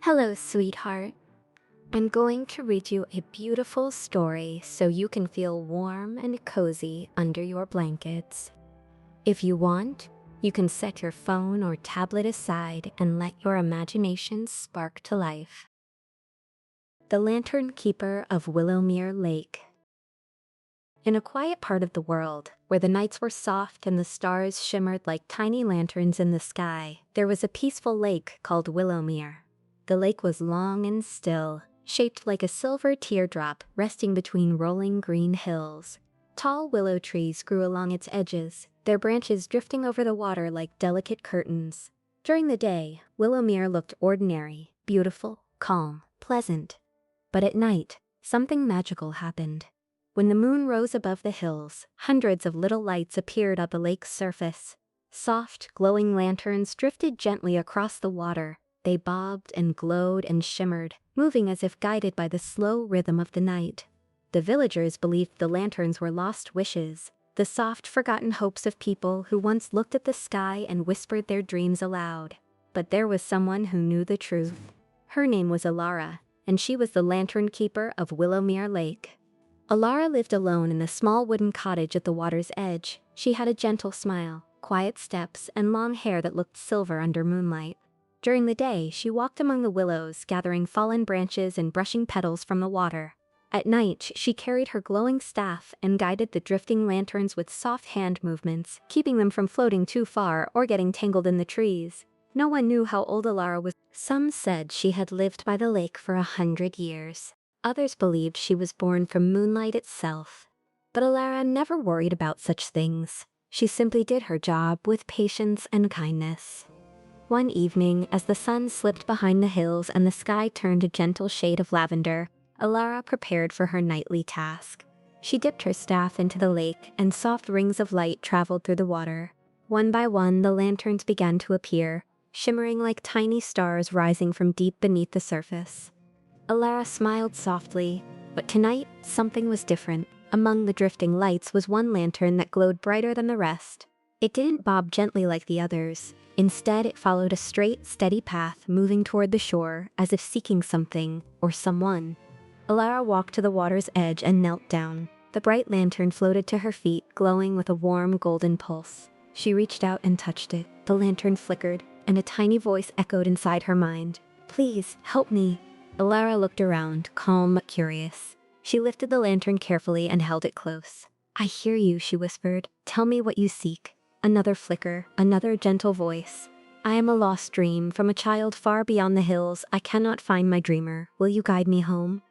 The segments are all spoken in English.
Hello, sweetheart. I'm going to read you a beautiful story so you can feel warm and cozy under your blankets. If you want, you can set your phone or tablet aside and let your imagination spark to life. The Lantern Keeper of Willowmere Lake. In a quiet part of the world, where the nights were soft and the stars shimmered like tiny lanterns in the sky, there was a peaceful lake called Willowmere. The lake was long and still, shaped like a silver teardrop resting between rolling green hills. Tall willow trees grew along its edges, their branches drifting over the water like delicate curtains. During the day, Willowmere looked ordinary, beautiful, calm, pleasant. But at night, something magical happened. When the moon rose above the hills, hundreds of little lights appeared on the lake's surface. Soft, glowing lanterns drifted gently across the water. They bobbed and glowed and shimmered, moving as if guided by the slow rhythm of the night. The villagers believed the lanterns were lost wishes, the soft, forgotten hopes of people who once looked at the sky and whispered their dreams aloud. But there was someone who knew the truth. Her name was Alara, and she was the Lantern Keeper of Willowmere Lake. Alara lived alone in a small wooden cottage at the water's edge. She had a gentle smile, quiet steps, and long hair that looked silver under moonlight. During the day, she walked among the willows, gathering fallen branches and brushing petals from the water. At night, she carried her glowing staff and guided the drifting lanterns with soft hand movements, keeping them from floating too far or getting tangled in the trees. No one knew how old Alara was. Some said she had lived by the lake for 100 years. Others believed she was born from moonlight itself. But Alara never worried about such things. She simply did her job with patience and kindness. One evening, as the sun slipped behind the hills and the sky turned a gentle shade of lavender, Alara prepared for her nightly task. She dipped her staff into the lake, and soft rings of light traveled through the water. One by one, the lanterns began to appear, shimmering like tiny stars rising from deep beneath the surface. Alara smiled softly, but tonight, something was different. Among the drifting lights was one lantern that glowed brighter than the rest. It didn't bob gently like the others. Instead, it followed a straight, steady path moving toward the shore, as if seeking something or someone. Alara walked to the water's edge and knelt down. The bright lantern floated to her feet, glowing with a warm, golden pulse. She reached out and touched it. The lantern flickered, and a tiny voice echoed inside her mind. "Please, help me." Alara looked around, calm but curious. She lifted the lantern carefully and held it close. "I hear you," she whispered. "Tell me what you seek." Another flicker, another gentle voice. "I am a lost dream, from a child far beyond the hills. I cannot find my dreamer. Will you guide me home?"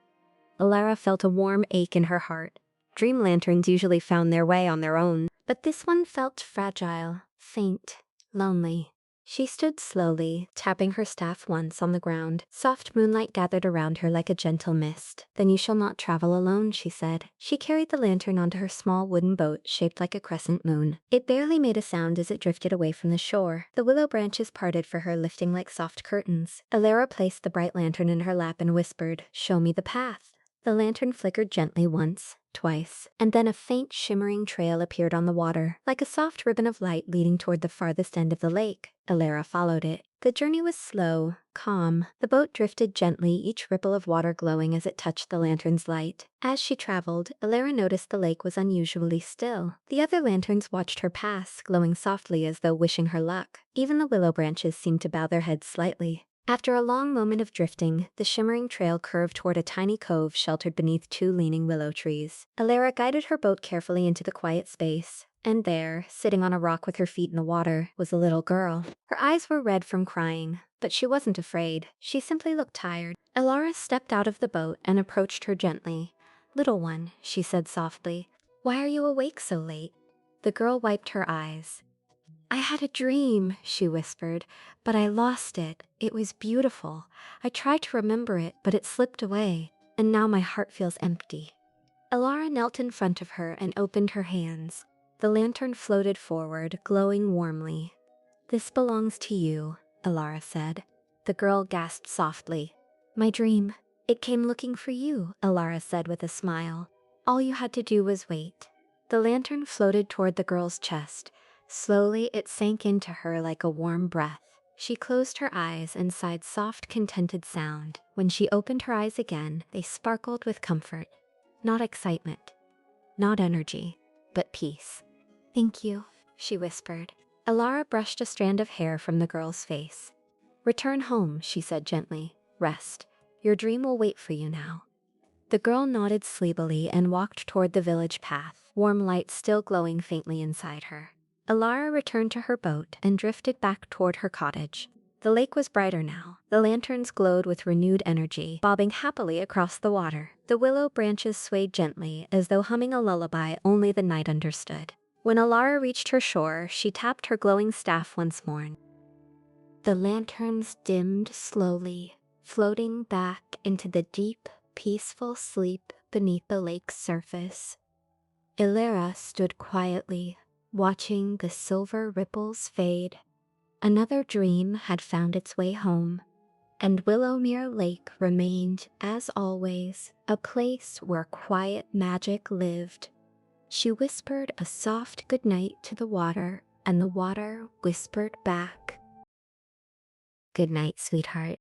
Alara felt a warm ache in her heart. Dream lanterns usually found their way on their own, but this one felt fragile, faint, lonely. She stood slowly, tapping her staff once on the ground. Soft moonlight gathered around her like a gentle mist. "Then you shall not travel alone," she said. She carried the lantern onto her small wooden boat shaped like a crescent moon. It barely made a sound as it drifted away from the shore. The willow branches parted for her, lifting like soft curtains. Alara placed the bright lantern in her lap and whispered, "Show me the path." The lantern flickered gently once, twice, and then a faint shimmering trail appeared on the water, like a soft ribbon of light leading toward the farthest end of the lake. Alara followed it. The journey was slow, calm. The boat drifted gently, each ripple of water glowing as it touched the lantern's light. As she traveled, Alara noticed the lake was unusually still. The other lanterns watched her pass, glowing softly as though wishing her luck. Even the willow branches seemed to bow their heads slightly. After a long moment of drifting, the shimmering trail curved toward a tiny cove sheltered beneath two leaning willow trees. Alara guided her boat carefully into the quiet space. And there, sitting on a rock with her feet in the water, was a little girl. Her eyes were red from crying, but she wasn't afraid. She simply looked tired. Alara stepped out of the boat and approached her gently. "Little one," she said softly, "why are you awake so late?" The girl wiped her eyes. "I had a dream," she whispered, "but I lost it. It was beautiful. I tried to remember it, but it slipped away, and now my heart feels empty." Alara knelt in front of her and opened her hands. The lantern floated forward, glowing warmly. "This belongs to you," Alara said. The girl gasped softly. "My dream. It came looking for you," Alara said with a smile. "All you had to do was wait." The lantern floated toward the girl's chest. Slowly, it sank into her like a warm breath. She closed her eyes and sighed soft, contented sound. When she opened her eyes again, they sparkled with comfort. Not excitement, not energy, but peace. "Thank you," she whispered. Alara brushed a strand of hair from the girl's face. "Return home," she said gently. "Rest. Your dream will wait for you now." The girl nodded sleepily and walked toward the village path, warm light still glowing faintly inside her. Alara returned to her boat and drifted back toward her cottage. The lake was brighter now. The lanterns glowed with renewed energy, bobbing happily across the water. The willow branches swayed gently, as though humming a lullaby only the night understood. When Alara reached her shore, she tapped her glowing staff once more. The lanterns dimmed slowly, floating back into the deep, peaceful sleep beneath the lake's surface. Ilera stood quietly, watching the silver ripples fade. Another dream had found its way home, and Willowmere Lake remained, as always, a place where quiet magic lived. She whispered a soft goodnight to the water, and the water whispered back, "Good night, sweetheart."